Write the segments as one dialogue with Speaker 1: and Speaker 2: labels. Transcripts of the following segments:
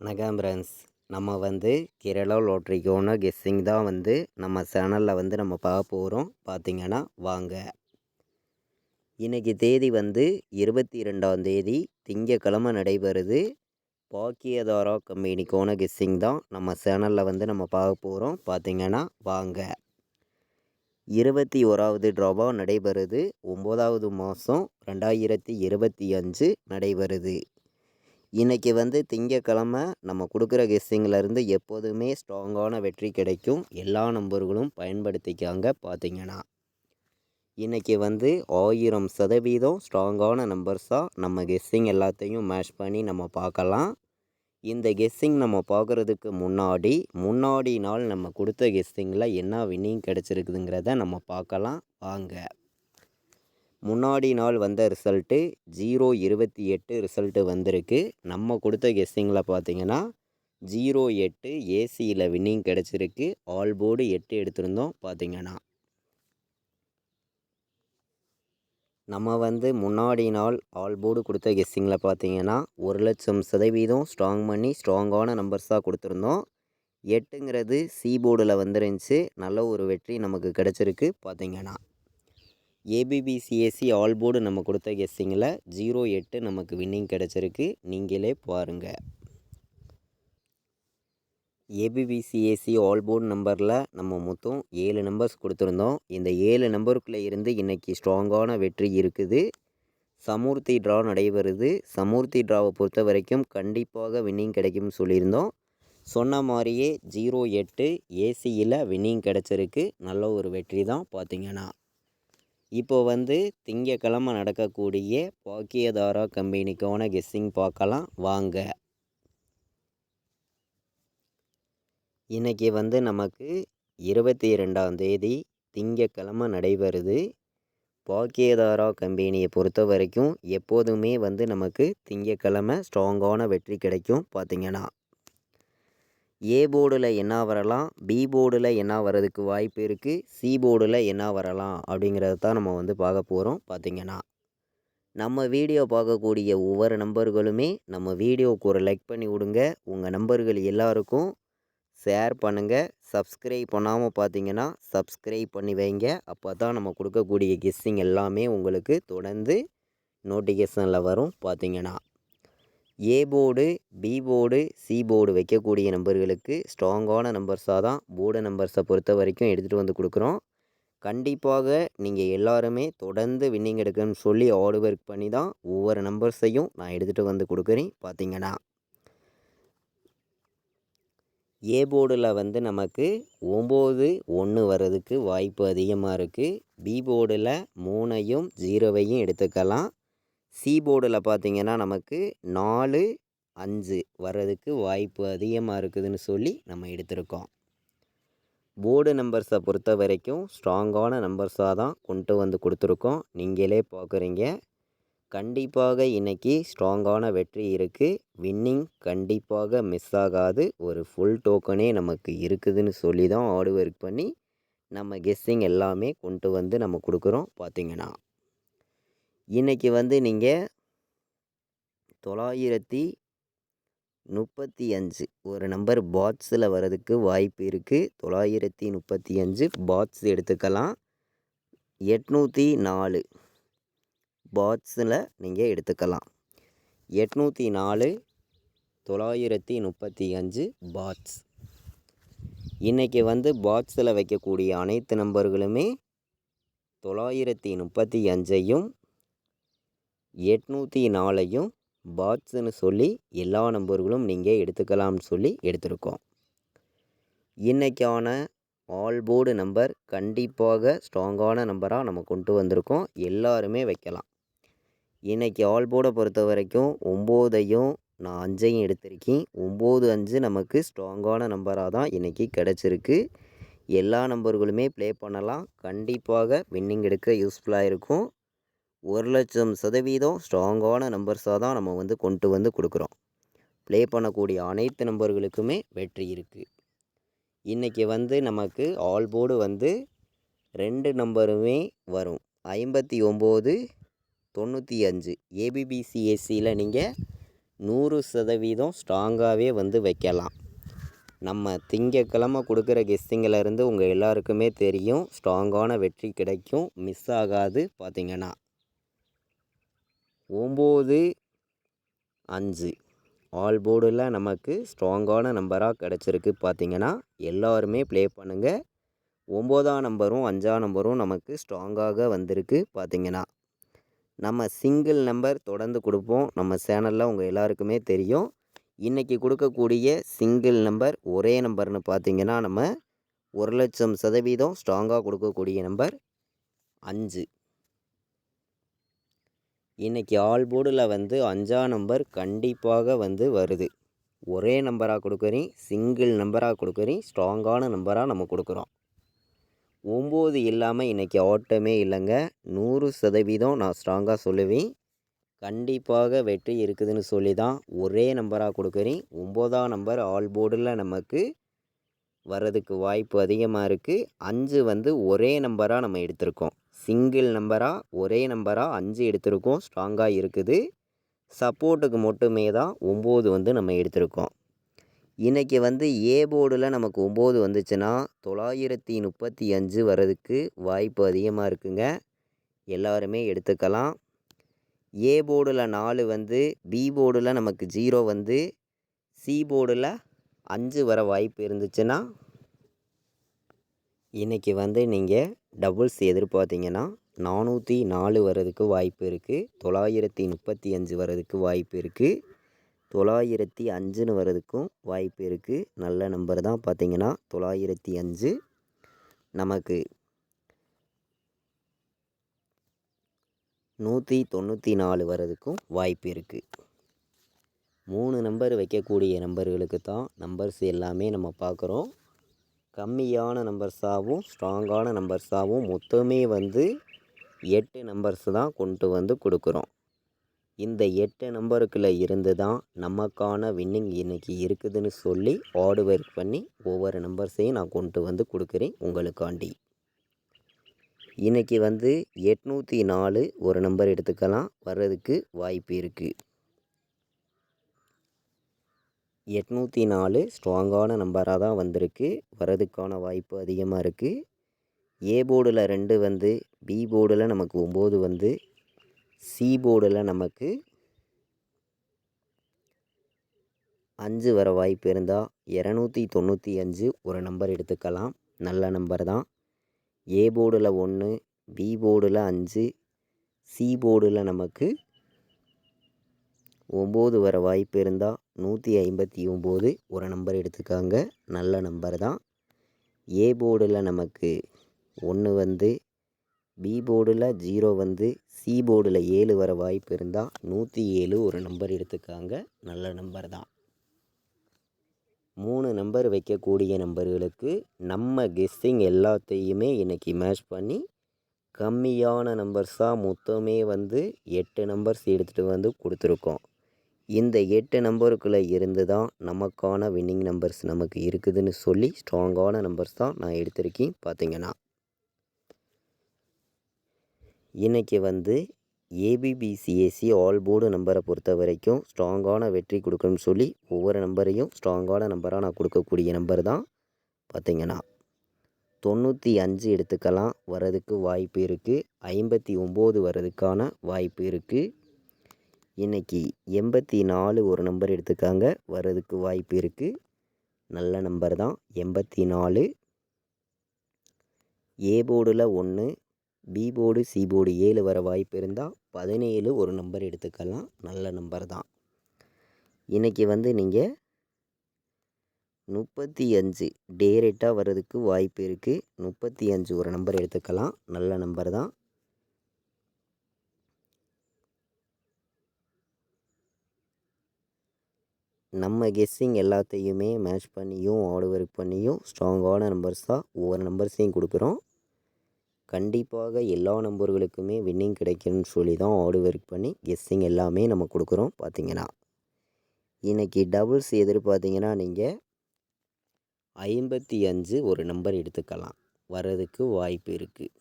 Speaker 1: வணக்கம் ஃப்ரெண்ட்ஸ். நம்ம கேரளா லாட்ரிக்கான கெஸ்ஸிங் தான் நம்ம சேனலில் நம்ம பார்க்க போகிறோம். பார்த்திங்கன்னா வாங்க. இன்றைக்கி தேதி 22ஆம் தேதி திங்கக்கிழமை நடைபெறுது. பாக்கியதாரா கம்பெனிக்கான கெஸ்ஸிங் தான் நம்ம சேனலில் நம்ம பார்க்க போகிறோம். பார்த்திங்கன்னா வாங்க. 21வது ட்ராவாக நடைபெறுது. 9வது மாதம் 2025 நடைபெறுது. இன்றைக்கி திங்கக்கிழமை நம்ம கொடுக்குற கெஸ்ஸிங்கிலேருந்து எப்போதுமே ஸ்ட்ராங்கான வெற்றி கிடைக்கும். எல்லா நம்பர்களும் பயன்படுத்திக்காங்க. பார்த்திங்கன்னா இன்றைக்கி 1000% ஸ்ட்ராங்கான நம்பர்ஸாக நம்ம கெஸ்ஸிங் எல்லாத்தையும் மேட்ச் பண்ணி நம்ம பார்க்கலாம். இந்த கெஸ்ஸிங் நம்ம பார்க்குறதுக்கு முன்னாடி நாள் நம்ம கொடுத்த கெஸ்ஸிங்கில் என்ன வின்னிங் கிடச்சிருக்குதுங்கிறத நம்ம பார்க்கலாம் வாங்க. முன்னாடி நாள் ரிசல்ட்டு 028 ரிசல்ட்டு வந்திருக்கு. நம்ம கொடுத்த கெஸ்ஸிங்கில் பார்த்திங்கன்னா 08 ஏசியில் வின்னிங் கிடச்சிருக்கு. ஆல் போர்டு 8 எடுத்திருந்தோம். பார்த்திங்கன்னா நம்ம முன்னாடி நாள் ஆல் போர்டு கொடுத்த கெஸ்ஸிங்கில் பார்த்திங்கன்னா 1,00,000% ஸ்ட்ராங் பண்ணி ஸ்ட்ராங்கான நம்பர்ஸாக கொடுத்துருந்தோம். 8ங்கிறது சி போர்டில் வந்துருந்துச்சு. நல்ல ஒரு வெற்றி நமக்கு கிடச்சிருக்கு. பார்த்திங்கன்னா ஏபிபிசிஎஸ்சி ஆல் போர்டு நம்ம கொடுத்த கெஸ்ஸிங்கில் 08 நமக்கு வின்னிங் கிடச்சிருக்கு. நீங்களே பாருங்கள். ஏபிபிசிஎஸ்சி ஆல் போர்டு நம்பரில் நம்ம மொத்தம் 7 நம்பர்ஸ் கொடுத்துருந்தோம். இந்த 7 நம்பருக்குள்ளே இருந்து இன்றைக்கி ஸ்ட்ராங்கான வெற்றி இருக்குது. சமூர்த்தி ட்ரா நடைபெறுது. சமூர்த்தி ட்ராவை பொறுத்த வரைக்கும் கண்டிப்பாக வின்னிங் கிடைக்கும்னு சொல்லியிருந்தோம். சொன்ன மாதிரியே 08 ஏசியில் வின்னிங் கிடச்சிருக்கு. நல்ல ஒரு வெற்றி தான். பார்த்திங்கன்னா இப்போது திங்கக்கிழமை நடக்கக்கூடிய பாக்கியதாரா கம்பெனிக்கான கெஸ்ஸிங் பார்க்கலாம் வாங்க. இன்றைக்கி நமக்கு 22ஆம் தேதி திங்கக்கிழமை நடைபெறுது. பாக்கியதாரா கம்பெனியை பொறுத்த வரைக்கும் எப்போதுமே நமக்கு திங்கக்கிழமை ஸ்ட்ராங்கான வெற்றி கிடைக்கும். பார்த்திங்கன்னா ஏ போர்டில் என்ன வரலாம், பி போர்டில் என்ன வர்றதுக்கு வாய்ப்பு இருக்குது, சி போர்டில் என்ன வரலாம் அப்படிங்கிறத தான் நம்ம பார்க்க போகிறோம். பார்த்திங்கன்னா நம்ம வீடியோ பார்க்கக்கூடிய ஒவ்வொரு நம்பர்களுமே நம்ம வீடியோவுக்கு ஒரு லைக் பண்ணி விடுங்க. உங்கள் நம்பர்கள் எல்லாருக்கும் ஷேர் பண்ணுங்கள். சப்ஸ்கிரைப் பண்ணாமல் பார்த்திங்கன்னா சப்ஸ்கிரைப் பண்ணி வைங்க. அப்போ தான் நம்ம கொடுக்கக்கூடிய கெஸ்ஸிங் எல்லாமே உங்களுக்கு தொடர்ந்து நோட்டிஃபிகேஷனில் வரும். பார்த்திங்கன்னா A board, B board, C board வைக்கக்கூடிய நம்பர்களுக்கு ஸ்ட்ராங்கான நம்பர்ஸாக தான் போர்டு நம்பர்ஸை பொறுத்த வரைக்கும் எடுத்துகிட்டு கொடுக்குறோம். கண்டிப்பாக நீங்கள் எல்லாருமே தொடர்ந்து வின்னிங் எடுக்கணும்னு சொல்லி ஹார்ட் ஒர்க் பண்ணி தான் ஒவ்வொரு நம்பர்ஸையும் நான் எடுத்துகிட்டு கொடுக்குறேன். பார்த்திங்கன்னா ஏ போர்டில் நமக்கு 9 1 வர்றதுக்கு வாய்ப்பு அதிகமாக இருக்குது. பி போர்டில் 3ஐயும் 0வையும் எடுத்துக்கலாம். சி போர்டில் பார்த்திங்கன்னா நமக்கு 4 5 வர்றதுக்கு வாய்ப்பு அதிகமாக இருக்குதுன்னு சொல்லி நம்ம எடுத்திருக்கோம். போர்டு நம்பர்ஸை பொறுத்த வரைக்கும் ஸ்ட்ராங்கான நம்பர்ஸாக தான் கொண்டு கொடுத்துருக்கோம். நீங்களே பார்க்குறீங்க. கண்டிப்பாக இன்றைக்கி ஸ்ட்ராங்கான வெற்றி இருக்குது. வின்னிங் கண்டிப்பாக மிஸ் ஆகாது. ஒரு ஃபுல் டோக்கனே நமக்கு இருக்குதுன்னு சொல்லி தான் ஹார்ட் ஒர்க் பண்ணி நம்ம கெஸ்ஸிங் எல்லாமே கொண்டு நம்ம கொடுக்குறோம். பார்த்திங்கன்னா இன்றைக்கி நீங்கள் 935 ஒரு நம்பர் பாட்ஸில் வர்றதுக்கு வாய்ப்பு இருக்குது. 935 பாட்ஸ் எடுத்துக்கலாம். 804 பாட்ஸில் நீங்கள் எடுத்துக்கலாம். 804 935 பாட்ஸ். இன்றைக்கி பாட்ஸில் வைக்கக்கூடிய அனைத்து நம்பர்களுமே 935ஐயும் 804ஐயும் பாட்ஸுன்னு சொல்லி எல்லா நம்பர்களும் நீங்கள் எடுத்துக்கலாம்னு சொல்லி எடுத்திருக்கோம். இன்றைக்கான ஆல் போர்டு நம்பர் கண்டிப்பாக ஸ்ட்ராங்கான நம்பராக நம்ம கொண்டு வந்திருக்கோம். எல்லாருமே வைக்கலாம். இன்றைக்கி ஆல் போர்டை பொறுத்த வரைக்கும் 9ஐயும் நான் 5ஐயும் எடுத்திருக்கேன். 9 5 நமக்கு ஸ்ட்ராங்கான நம்பராக தான் இன்றைக்கி கிடச்சிருக்கு. எல்லா நம்பர்களுமே ப்ளே பண்ணலாம். கண்டிப்பாக வின்னிங் எடுக்க யூஸ்ஃபுல்லாக இருக்கும். 1,00,000% ஸ்ட்ராங்கான நம்பர்ஸாக தான் நம்ம கொண்டு கொடுக்குறோம். ப்ளே பண்ணக்கூடிய அனைத்து நம்பர்களுக்குமே வெற்றி இருக்குது. இன்றைக்கி நமக்கு ஆல் போர்டு 2 நம்பருமே வரும். 59 95 ஏபிபிசிஎஸ்சியில் நீங்கள் 100% ஸ்ட்ராங்காகவே வந்து வைக்கலாம். நம்ம திங்கக்கிழமை கொடுக்குற கெஸ்ஸிங்கிலேருந்து உங்கள் எல்லாருக்குமே தெரியும் ஸ்ட்ராங்கான வெற்றி கிடைக்கும், மிஸ் ஆகாது. பார்த்திங்கன்னா 9-5 ஆல் போர்டில் நமக்கு ஸ்ட்ராங்கான நம்பராக கிடச்சிருக்கு. பார்த்திங்கன்னா எல்லோருமே ப்ளே பண்ணுங்கள். 9ஆம் நம்பரும் 5ஆம் நம்பரும் நமக்கு ஸ்ட்ராங்காக வந்திருக்கு. பார்த்திங்கன்னா நம்ம சிங்கிள் நம்பர் தொடர்ந்து கொடுப்போம் நம்ம சேனலில், உங்கள் எல்லாருக்குமே தெரியும். இன்றைக்கி கொடுக்கக்கூடிய சிங்கிள் நம்பர் ஒரே நம்பர்னு பார்த்திங்கன்னா நம்ம 1,00,000% ஸ்ட்ராங்காக கொடுக்கக்கூடிய நம்பர் 5. இன்றைக்கி ஆல் போர்டில் வந்து 5ஆம் நம்பர் கண்டிப்பாக வந்து வருது. ஒரே நம்பராக கொடுக்குறேன், சிங்கிள் நம்பராக கொடுக்குறேன், ஸ்ட்ராங்கான நம்பராக நம்ம கொடுக்குறோம். 9 இல்லாமல் இன்றைக்கி ஆட்டமே இல்லைங்க. 100% நான் ஸ்ட்ராங்காக சொல்லுவேன். கண்டிப்பாக வெற்றி இருக்குதுன்னு சொல்லி தான் ஒரே நம்பராக கொடுக்குறேன். 9ஆம் நம்பர் ஆல் போர்டில் நமக்கு வர்றதுக்கு வாய்ப்பு அதிகமாக இருக்குது. 5 வந்து ஒரே நம்பராக நம்ம எடுத்திருக்கோம். சிங்கிள் நம்பராக ஒரே நம்பராக 5 எடுத்திருக்கோம். ஸ்ட்ராங்காக இருக்குது. சப்போர்ட்டுக்கு மட்டுமே தான் 9 வந்து நம்ம எடுத்திருக்கோம். இன்றைக்கி வந்து ஏ போர்டில் நமக்கு 9 வந்துச்சுன்னா 935 வர்றதுக்கு வாய்ப்பு அதிகமாக இருக்குங்க. எல்லாருமே எடுத்துக்கலாம். ஏ போர்டில் 4 வந்து, பி போர்டில் நமக்கு 0 வந்து, சி போர்டில் 5 வர வாய்ப்பு இருந்துச்சுன்னா இன்றைக்கி வந்து நீங்கள் டபுள்ஸ் எதிர்பார்த்திங்கன்னா 404 வர்றதுக்கு வாய்ப்பு இருக்குது. 935 வர்றதுக்கு வாய்ப்பு இருக்குது. 905ன்னு வர்றதுக்கும் வாய்ப்பு இருக்குது. நல்ல நம்பர் தான். பார்த்திங்கன்னா 905 நமக்கு 194 வர்றதுக்கும் வாய்ப்பு இருக்குது. 3 நம்பர் வைக்கக்கூடிய நம்பர்களுக்கு தான் நம்பர்ஸ் எல்லாமே நம்ம பார்க்குறோம். கம்மியான நம்பர்ஸாகவும் ஸ்ட்ராங்கான நம்பர்ஸாகவும் மொத்தமே வந்து 8 நம்பர்ஸ் தான் கொண்டு வந்து கொடுக்குறோம். இந்த 8 நம்பருக்குள்ளே இருந்து தான் நமக்கான வின்னிங் இன்றைக்கி இருக்குதுன்னு சொல்லி ஹார்டு ஒர்க் பண்ணி ஒவ்வொரு நம்பர்ஸையும் நான் கொண்டு வந்து கொடுக்குறேன் உங்களுக்காண்டி. இன்றைக்கி வந்து 804 ஒரு நம்பர் எடுத்துக்கலாம், வர்றதுக்கு வாய்ப்பு இருக்குது. 804 ஸ்ட்ராங்கான நம்பராக தான் வந்திருக்கு. வர்றதுக்கான வாய்ப்பு அதிகமாக இருக்குது. ஏ போர்டில் 2 வந்து, பி போர்டில் நமக்கு 9 வந்து, சி போர்டில் நமக்கு 5 வர வாய்ப்பு இருந்தால் 295 ஒரு நம்பர் எடுத்துக்கலாம். நல்ல நம்பர் தான். ஏ போர்டில் 1, பி போர்டில் 5, சி போர்டில் நமக்கு 9 வர வாய்ப்பு இருந்தால் 159 ஒரு நம்பர் எடுத்துக்காங்க. நல்ல நம்பர் தான். ஏ போர்டில் நமக்கு 1 வந்து, பி போர்டில் 0 வந்து, சி போர்டில் 7 வர வாய்ப்பு இருந்தால் 107 ஒரு நம்பர் எடுத்துக்காங்க. நல்ல நம்பர் தான். 3 நம்பர் வைக்கக்கூடிய நம்பர்களுக்கு நம்ம கெஸ்ஸிங் எல்லாத்தையுமே இன்றைக்கி மேட்ச் பண்ணி கம்மியான நம்பர்ஸாக மொத்தமே வந்து 8 நம்பர்ஸ் எடுத்துகிட்டு வந்து கொடுத்துருக்கோம். இந்த 8 நம்பருக்குள்ளே இருந்து தான் நமக்கான வின்னிங் நம்பர்ஸ் நமக்கு இருக்குதுன்னு சொல்லி ஸ்ட்ராங்கான நம்பர்ஸ் தான் நான் எடுத்திருக்கேன். பார்த்திங்கன்னா இன்றைக்கி வந்து ஏபிபிசிஏசி ஆல் போர்டு நம்பரை பொறுத்த வரைக்கும் ஸ்ட்ராங்கான வெற்றி கொடுக்கணும்னு சொல்லி ஒவ்வொரு நம்பரையும் ஸ்ட்ராங்கான நம்பராக நான் கொடுக்கக்கூடிய நம்பர் தான். பார்த்திங்கன்னா 95 எடுத்துக்கலாம், வர்றதுக்கு வாய்ப்பு இருக்குது. 59 வர்றதுக்கான வாய்ப்பு இருக்குது. இன்றைக்கி 84 ஒரு நம்பர் எடுத்துக்காங்க, வர்றதுக்கு வாய்ப்பு இருக்குது. நல்ல நம்பர் தான். 84 ஏ போர்டில் 1, பி போர்டு, சி போர்டு 7 வர வாய்ப்பு இருந்தால் 17 ஒரு நம்பர் எடுத்துக்கலாம். நல்ல நம்பர் தான். இன்றைக்கி வந்து நீங்கள் 35 டேரெக்டாக வர்றதுக்கு வாய்ப்பு இருக்குது. 35 ஒரு நம்பர் எடுத்துக்கலாம். நல்ல நம்பர் தான். நம்ம கெஸ்ஸிங் எல்லாத்தையுமே மேட்ச் பண்ணியும் ஹார்டு ஒர்க் பண்ணியும் ஸ்ட்ராங்கான நம்பர்ஸ் தான் ஒவ்வொரு நம்பர்ஸையும் கொடுக்குறோம். கண்டிப்பாக எல்லா நம்பர்களுக்குமே வின்னிங் கிடைக்கணும்னு சொல்லி தான் ஹார்டு ஒர்க் பண்ணி கெஸ்ஸிங் எல்லாமே நம்ம கொடுக்குறோம். பார்த்திங்கன்னா இன்றைக்கி டபுள்ஸ் எதிர்பார்த்திங்கன்னா நீங்கள் 55 ஒரு நம்பர் எடுத்துக்கலாம், வர்றதுக்கு வாய்ப்பு இருக்குது.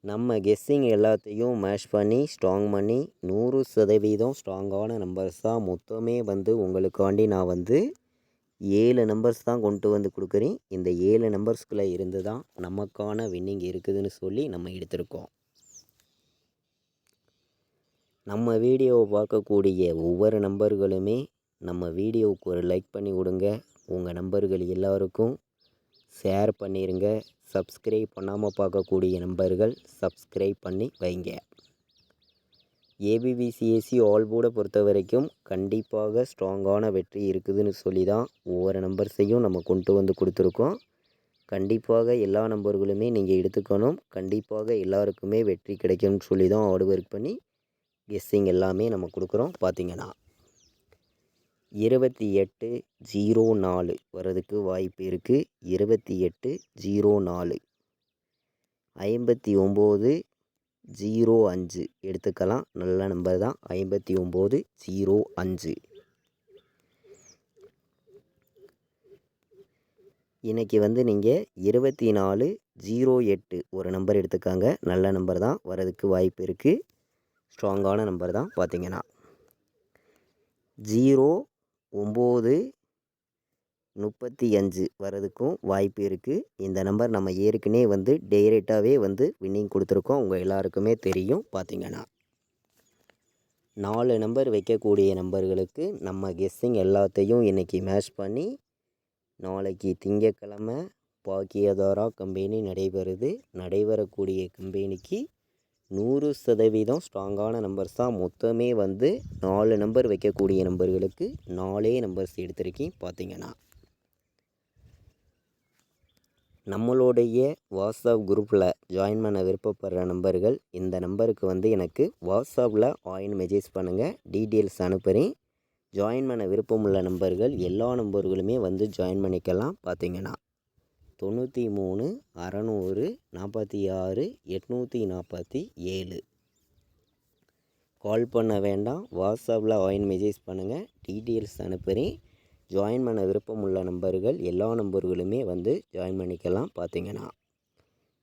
Speaker 1: நம்ம கெஸ்ஸிங் எல்லாத்தையும் மேஷ் பண்ணி ஸ்ட்ராங் பண்ணி 100% ஸ்ட்ராங்கான நம்பர்ஸ் தான் மொத்தமே வந்து உங்களுக்காண்டி நான் வந்து 7 நம்பர்ஸ் தான் கொண்டு வந்து கொடுக்குறேன். இந்த 7 நம்பர்ஸ்குள்ளே இருந்து தான் நமக்கான வின்னிங் இருக்குதுன்னு சொல்லி நம்ம எடுத்திருக்கோம். நம்ம வீடியோவை பார்க்கக்கூடிய ஒவ்வொரு நம்பர்களுமே நம்ம வீடியோவுக்கு ஒரு லைக் பண்ணி விடுங்க. உங்கள் நம்பர்கள் எல்லாருக்கும் ஷேர் பண்ணிடுங்க. சப்ஸ்கிரைப் பண்ணாமல் பார்க்கக்கூடிய நம்பர்கள் சப்ஸ்கிரைப் பண்ணி வைங்க. ஏபிபிசிஎஸ்சி ஆல் போர்டை பொறுத்த வரைக்கும் கண்டிப்பாக ஸ்ட்ராங்கான வெற்றி இருக்குதுன்னு சொல்லி தான் ஒவ்வொரு நம்பர்ஸையும் நம்ம கொண்டு வந்து கொடுத்துருக்கோம். கண்டிப்பாக எல்லா நம்பர்களுமே நீங்கள் எடுத்துக்கணும். கண்டிப்பாக எல்லாருக்குமே வெற்றி கிடைக்கும்னு சொல்லி தான் ஹார்ட் ஒர்க் பண்ணி கெஸ்ஸிங் எல்லாமே நம்ம கொடுக்குறோம். பார்த்திங்கன்னா 2804 வர்றதுக்கு வாய்ப்பு இருக்குது. 2804 5905 எடுத்துக்கலாம். நல்ல நம்பர் தான். 5905 இன்றைக்கி வந்து நீங்கள் 2408 ஒரு நம்பர் எடுத்துக்காங்க. நல்ல நம்பர் தான். வர்றதுக்கு வாய்ப்பு இருக்குது. ஸ்ட்ராங்கான நம்பர் தான். பார்த்திங்கன்னா 0935 வர்றதுக்கும் வாய்ப்பு இருக்குது. இந்த நம்பர் நம்ம ஏற்கனவே வந்து டைரெக்டாகவே வந்து வின்னிங் கொடுத்துருக்கோம். உங்கள் எல்லாருக்குமே தெரியும். பார்த்திங்கன்னா 4 நம்பர் வைக்கக்கூடிய நம்பர்களுக்கு நம்ம கெஸ்ஸிங் எல்லாத்தையும் இன்றைக்கி மேட்ச் பண்ணி நாளைக்கு திங்கக்கிழமை பாக்கியதாரா கம்பெனி நடைபெறக்கூடிய கம்பெனிக்கு 100% ஸ்ட்ராங்கான நம்பர்ஸ் தான். மொத்தமே வந்து 4 நம்பர் வைக்கக்கூடிய நம்பர்களுக்கு 4 நம்பர்ஸ் எடுத்திருக்கேன். பார்த்திங்கன்னா நம்மளுடைய வாட்ஸ்அப் குரூப்பில் ஜாயின் பண்ண விருப்பப்படுற நம்பர்கள் இந்த நம்பருக்கு வந்து எனக்கு வாட்ஸ்அப்பில் மெசேஜ் பண்ணுங்கள். டீட்டெயில்ஸ் அனுப்புகிறேன். ஜாயின் பண்ண விருப்பமுள்ள நம்பர்கள் எல்லா நம்பர்களுமே வந்து ஜாயின் பண்ணிக்கலாம். பார்த்திங்கன்னா 93 600 46 847 கால் பண்ண வேண்டாம். வாட்ஸ்அப்பில் மெசேஜ் பண்ணுங்கள். டீட்டெயில்ஸ் அனுப்புகிறேன். ஜாயின் பண்ண விருப்பம் உள்ள நம்பர்கள் எல்லா நம்பர்களுமே வந்து ஜாயின் பண்ணிக்கலாம். பார்த்திங்கன்னா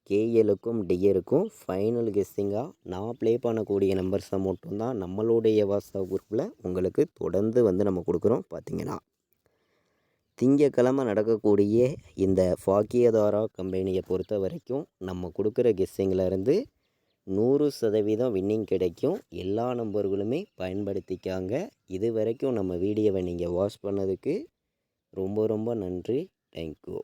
Speaker 1: கேஎலுக்கும் டிஎருக்கும் ஃபைனல் கெஸ்ஸிங்காக நான் ப்ளே பண்ணக்கூடிய நம்பர்ஸை மட்டும்தான் நம்மளுடைய வாட்ஸ்அப் குரூப்பில் உங்களுக்கு தொடர்ந்து வந்து நம்ம கொடுக்குறோம். பார்த்திங்கன்னா திங்கக்கிழமை நடக்கக்கூடிய இந்த பாக்கியதாரா கம்பெனியை பொறுத்த வரைக்கும் நம்ம கொடுக்குற கெஸ்ஸிங்கிலேருந்து 100% வின்னிங் கிடைக்கும். எல்லா நம்பர்களுமே பயன்படுத்திக்காங்க. இது வரைக்கும் நம்ம வீடியோவை நீங்கள் வாட்ச் பண்ணதுக்கு ரொம்ப ரொம்ப நன்றி. தேங்க்யூ.